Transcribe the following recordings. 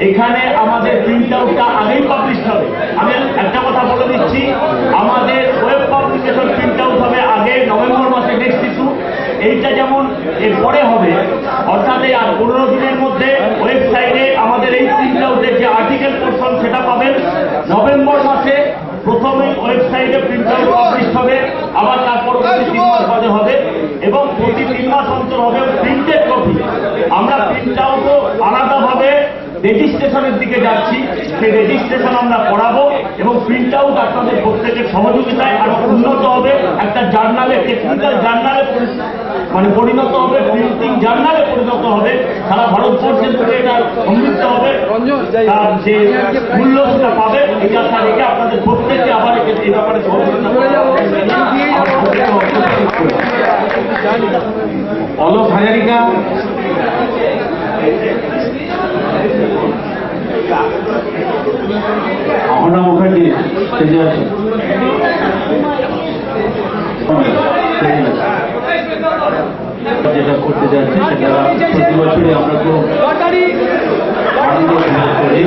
এখানে আমাদের প্রিন্ট আউটটা আগেই পাবলিশ হবে। আমি একটা কথা বলে দিচ্ছি, আমাদের ওয়েব পাবলিকেশন প্রিন্ট আউট হবে আগে নভেম্বর মাসে নেক্সট ইস্যু। এইটা যেমন এরপরে হবে, অর্থাৎ এই আর 15 দিনের মধ্যে ওয়েবসাইটে আমাদের এই প্রিন্ট আউটের যে আর্টিকেল পোর্শন সেটা পাবেন। নভেম্বর মাসে প্রথমে ওয়েবসাইটে প্রিন্ট আউট পাবলিশ হবে, আবার তারপর 3 মাস বাদে হবে এবং প্রতি 3 মাস অন্তর হবে প্রিন্টেড কপি। আমরা প্রিন্ট আউটও আলাদাভাবে রেজিস্ট্রেশনের দিকে যাচ্ছি, সেই রেজিস্ট্রেশন আমরা করাবো এবং প্রিন্ট আউট আপনাদের প্রত্যেকের সহযোগিতায় আরো উন্নত হবে, একটা জার্নালে, টেকনিক্যাল জার্নালে পরিণত হবে, প্রিন্টিং জার্নালে পরিণত হবে। সারা ভারতবর্ষের থেকে এটা সমৃদ্ধ হবে, তার যে মূল্য সেটা পাবে। এই আশা রেখে আপনাদের প্রত্যেককে আবার এই ব্যাপারে সহযোগিতা অলোক হাজারিকা, অহনা মুখার্জি স্টেজে আছে। যেটা করতে যাচ্ছি সেটা প্রতি বছরই আমরা খুব আনন্দ করি।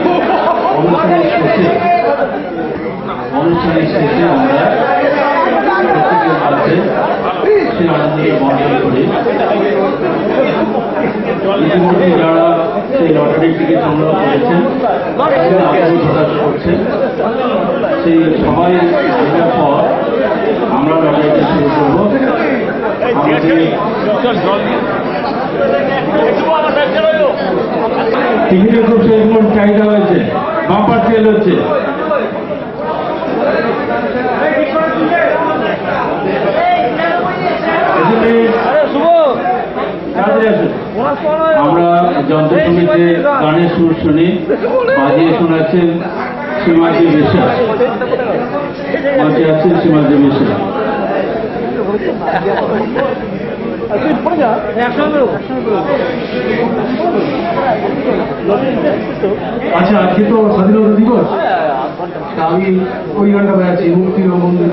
অনুষ্ঠানের শেষে আমরা প্রত্যেকের মধ্যে সেই আনন্দকে বর্ণনা করি। ইতিমধ্যে যারা সেই লটারি টিকিট সংগ্রহ করেছেন, আগ্রহ প্রকাশ করছেন, সেই সবাই আসার পর আমরা লটারিটা শুরু করবো। টিকিটের খুব সেরকম চাহিদা হয়েছে, বাম্পার সেল হচ্ছে। আমরা যন্ত্র সঙ্গীতে গানের সুর শুনি, বাজিয়ে শোনাচ্ছেন সীমাজি বিশ্বাস, মঞ্চে আছেন সীমাজি বিশ্বাস। আচ্ছা, আজকে তো স্বাধীনতা দিবস, আমি ওই গানটা বেড়াচ্ছি, মুক্তির মন্দির।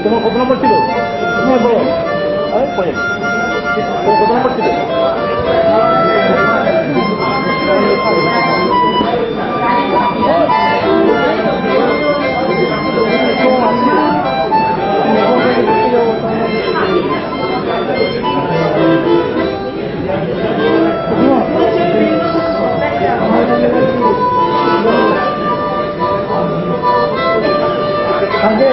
তোমার কত নম্বর ছিল? কত নম্বর ছিল? কালকে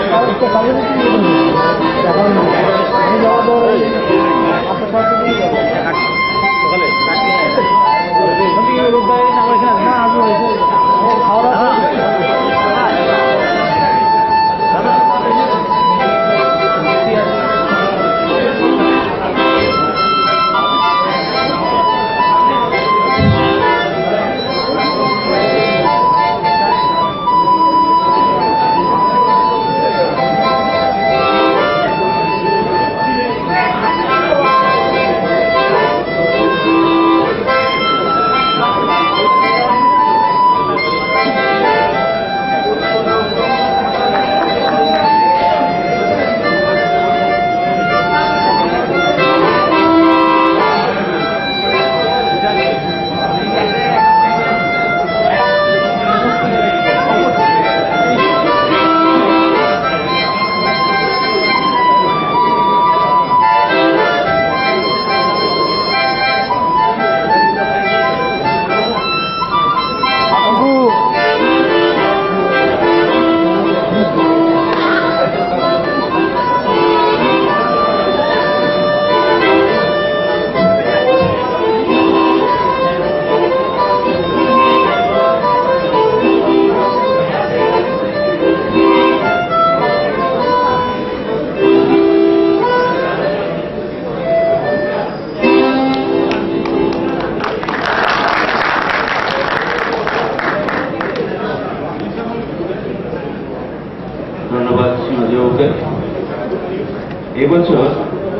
এবছর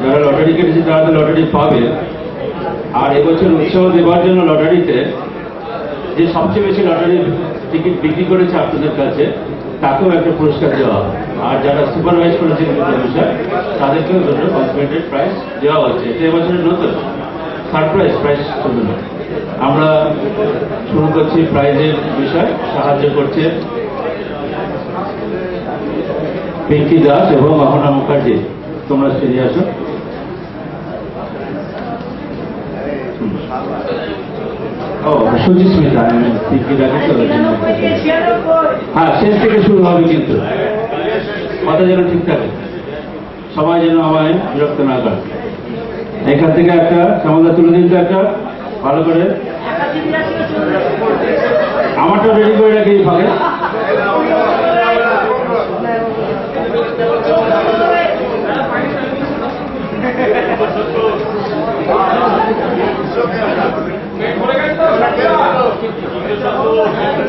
যারা লটারি কেটেছে তারা তো লটারি পাবে, আর এবছর উৎসাহ দেওয়ার জন্য লটারিতে যে সবচেয়ে বেশি লটারির টিকিট বিক্রি করেছে আপনাদের কাছে তাকেও একটা পুরস্কার দেওয়া হবে। আর যারা সুপারভাইজ করেছে বিষয় তাদেরকেও দুটো কনসেন্ট্রেট প্রাইজ দেওয়া হচ্ছে। এটা এবছরের নতুন সারপ্রাইজ প্রাইজ চলবে না। আমরা শুরু করছি প্রাইজের বিষয়। সাহায্য করছে পিঙ্কি দাস এবং অহনা মুখার্জি। তোমরা ফিরে আসো। ও সুচিস্মিতা, পিঙ্কি দাকে চলে হ্যাঁ, শেষ থেকে শুরু হবে, কিন্তু কথা যেন ঠিক থাকে, সবাই যেন আমায় বিরক্ত না করে। এখান থেকে একটা সমাজা তুলে দিন তো, একটা ভালো করে। আমারটা রেডি করে রাখি ফাঁকে।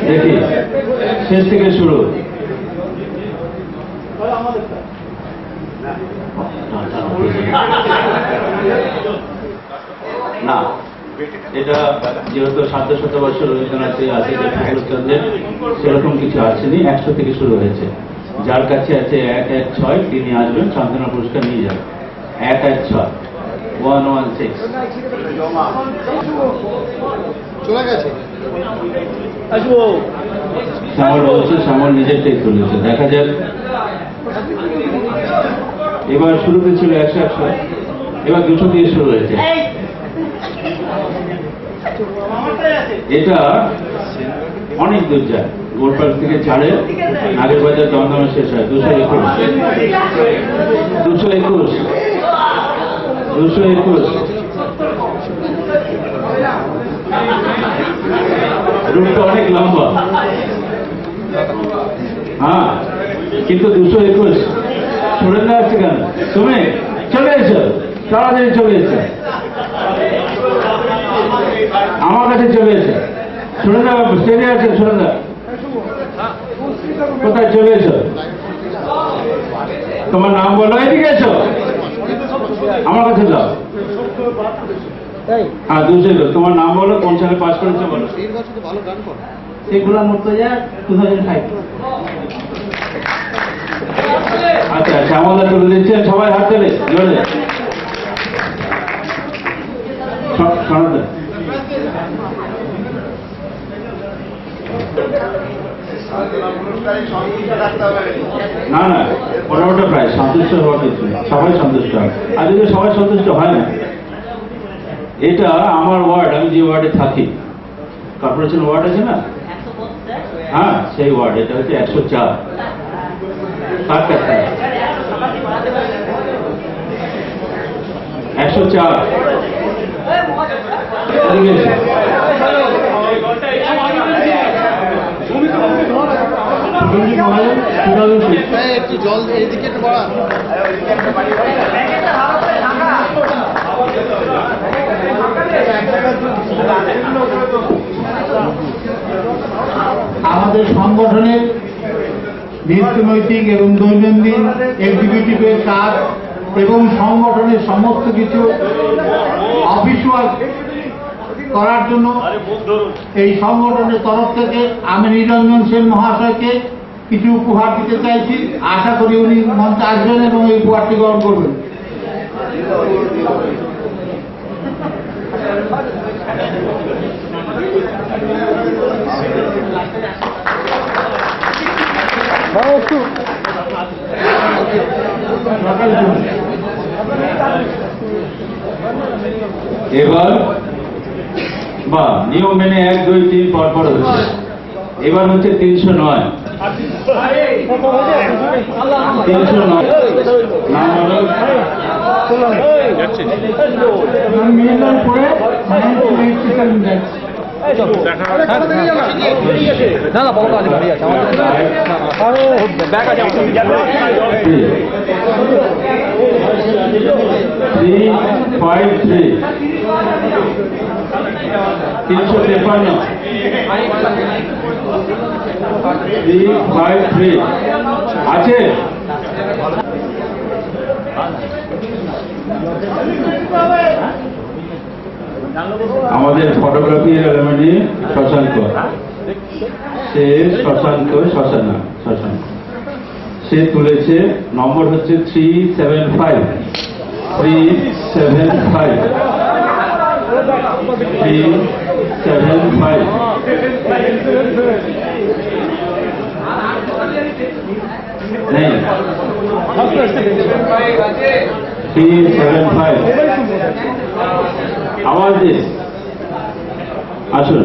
দেখি শেষ থেকে শুরু। না, এটা যেহেতু ৭০ বছর রবীন্দ্রনাথের আছে, যে ঠাকুরচন্দ্রের সেরকম কিছু আসেনি, ১০০ থেকে শুরু হয়েছে। যার কাছে আছে ১১৬ তিনি আসবেন, সান্ত্বনা পুরস্কার নিয়ে যাবেন। ১১৬ 116 চলে গেছে। শ্যামল বলছে, শ্যামল নিজেরটাই তুলেছে, দেখা যাক। এবার শুরুতে ছিল ১০০, এবার ২০০ দিয়ে শুরু হয়েছে। এটা অনেক দূর যায়, গোলপার্ক থেকে ছাড়ে নাগের বাজার দমদমে শেষ হয়। ২২১ রুটটা অনেক লম্বা। হ্যাঁ, কিন্তু ২২১ সুরেন্দ্র আসছে কেন? তুমি চলে এসো, তাড়াতাড়ি চলে এসো, আমার কাছে চলে এসো। সুরেন্দ্র স্টেজে আছে, সুরেন্দ্র কোথায়? চলে এসো, তোমার নাম বলো, এদিকে এসো, আমার কাছে যাও। হ্যাঁ, ২০০, তোমার নাম বলো, কোন সালে পাস করেছো বলো। ভালো গান করো। সেগুলো মুর্তজা 2005। আচ্ছা, শ্যামলদা তুলে দিচ্ছেন, সবাই হাত তোলে জোরে। না না, 15টা প্রায় সন্তুষ্ট হওয়া কিছু, সবাই সন্তুষ্ট হয়। আর যদি সবাই সন্তুষ্ট হয় না, এটা আমার ওয়ার্ড, আমি যে ওয়ার্ডে থাকি, কর্পোরেশন ওয়ার্ড আছে না, হ্যাঁ সেই ওয়ার্ড। এটা হচ্ছে ১০৪। কার কাছে? ১০৪। একটু জল এইদিকে একটু বাড়া। আমাদের সংগঠনের নিত্যনৈতিক এবং দৈনন্দিন এক্সিকিউটিভের কাজ এবং সংগঠনের সমস্ত কিছু অফিসিয়াল করার জন্য এই সংগঠনের তরফ থেকে আমি নিরঞ্জন সেন মহাশয়কে কিছু উপহার দিতে চাইছি। আশা করি উনি মঞ্চে আসবেন এবং এই উপহারটি গ্রহণ করবেন। এবার বা নিয়ম মেনে ১, ২, ৩ পরপর হচ্ছে। এবার হচ্ছে ৩০৯। ৩০৯ নাম হলো মিলন করে না না, বড় কাজ গাড়ি আছে আমাদের, আরো ব্যাগ আছে আমাদের। 353 353 353 আছে। আমাদের ফটোগ্রাফি এলামেন্টে শশাঙ্ক, সে শশাঙ্ক সে তুলেছে, নম্বর হচ্ছে 375 नहीं 375 आवाज दे আসুন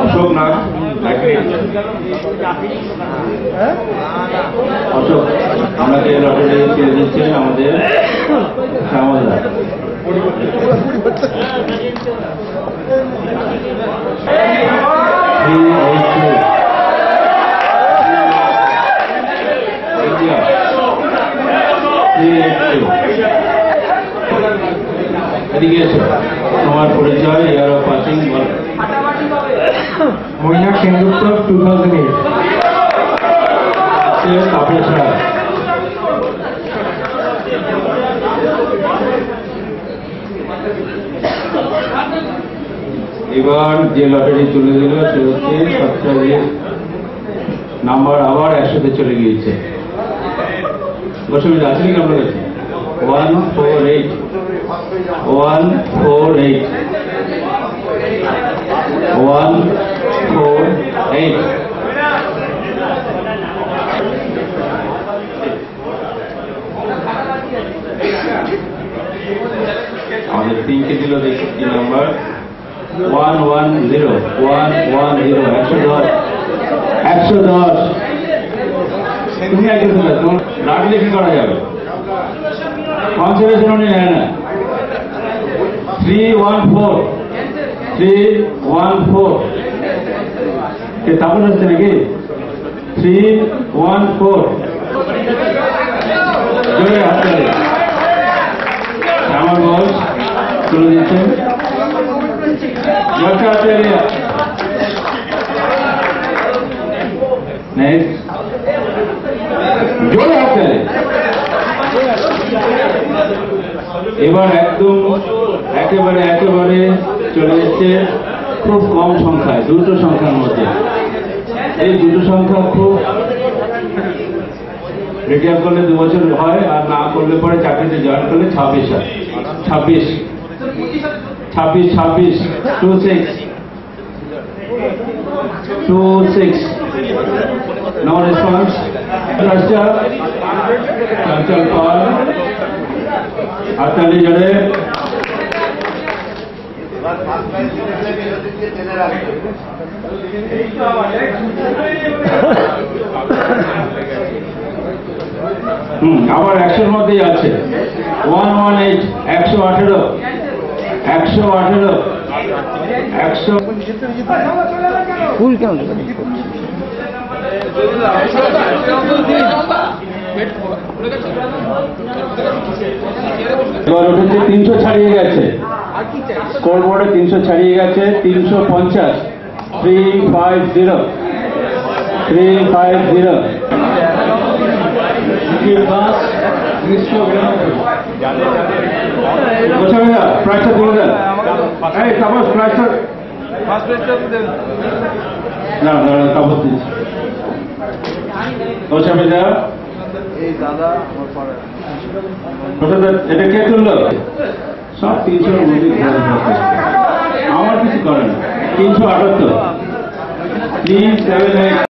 অশোক নাগ অশোক আমাকে লটারি পেয়ে দিচ্ছেন আমাদের শ্যামলদা। এদিকে এসো, তোমার পরিচয়, year of passing ball. Mainak Sengupta 2008। সে তাপস রায়। এবার যে লটারি তুলে দিল সে হচ্ছে সপ্তাহের নাম্বার আবার 100-তে চলে গিয়েছে। অসুবিধা আছে নাকি আপনার কাছে? 148 আমাদের 3কে দিল, দেখি কি নাম্বার 110 110 তুমি আগে তোমার রাখলে কি করা যাবে? কনসেশন উনি নেয় না। 314 কে তাপন হচ্ছে নাকি? 314 জোরে হাতে আমার বস তুলে দিচ্ছেন। নেক্সট জোরে হাতে। এবার একদম একেবারে চলে এসছে খুব কম সংখ্যায়, দুটো সংখ্যার মধ্যে। এই দুটো সংখ্যা খুব রিটায়ার করলে 2 বছর হয়, আর না করলে পরে চাকরিতে জয়েন করলে 26 হয়। 26 26 নো রেসপন্স। চঞ্চল পাল হাততালি জোরে। আবার 100-র মধ্যেই আছে। 118 100 ফুল কেন এবার উঠেছে 300 ছাড়িয়ে গেছে, স্কোর বোর্ডে 300 ছাড়িয়ে গেছে। 350 350 প্রাইসটা তুলে দেন। এই তাপস প্রাইসটা না তাপস দিচ্ছি। এটা কে তুললো? সব 300-র মধ্যে আমার কিছু করে না। 378 378